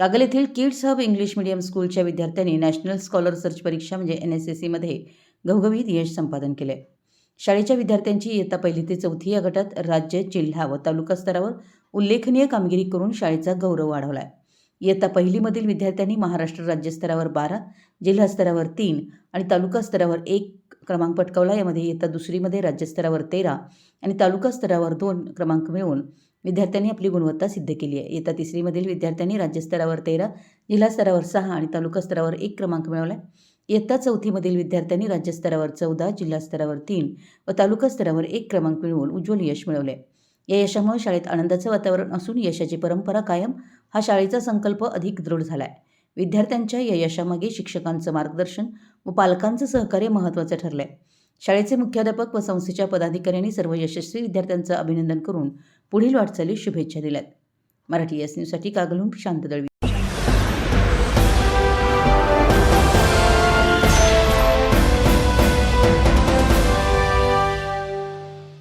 कागल येथील kids hub English medium स्कूलच्या विद्यार्थ्यांनी नॅशनल स्कॉलर सर्च परीक्षा म्हणजे NSSCमध्ये घवघवीत यश संपादन केले. शाळेच्या विद्यार्थ्यांची इयत्ता 1ली ते 4थी या गटात राज्य, जिल्हा व तालुका स्तरावर उल्लेखनीय कामगिरी करून शाळेचा गौरव वाढवला आहे. इयत्ता 1लीमधील विद्यार्थ्यांनी महाराष्ट्र राज्य स्तरावर 12, जिल्हा स्तरावर 3 आणि तालुका स्तरावर 1 क्रमांक पटकावला. यामध्ये इयत्ता 2रीमध्ये राज्य स्तरावर 13 आणि तालुका स्तरावर 2 क्रमांक मिळवून विद्यार्थ्यांनी आपली गुणवत्ता सिद्ध केली आहे. इयत्ता 3रीमधील विद्यार्थ्यांनी राज्य स्तरावर 13, जिल्हा स्तरावर 6 आणि तालुका स्तरावर 1 क्रमांक मिळवला. इयत्ता 4थीमधील विद्यार्थ्यांनी राज्य स्तरावर 14, जिल्हा स्तरावर 3 व तालुका स्तरावर 1 क्रमांक मिळवून उज्ज्वल यश मिळवले. या यशामुळे शाळेत आनंदाचं वातावरण असून यशाची परंपरा कायम हा शाळेचा संकल्प अधिक दृढ झाला आहे. विद्यार्थ्यांच्या या यशामागे शिक्षकांचं मार्गदर्शन व पालकांचं सहकार्य महत्त्वाचं ठरलं आहे. शाळेचे मुख्याध्यापक व संस्थेच्या पदाधिकाऱ्यांनी सर्व यशस्वी विद्यार्थ्यांचं अभिनंदन करून पुढील वाटचालीस शुभेच्छा दिल्यात. मराठी एस न्यूजसाठी कागलहून शांत दळवी.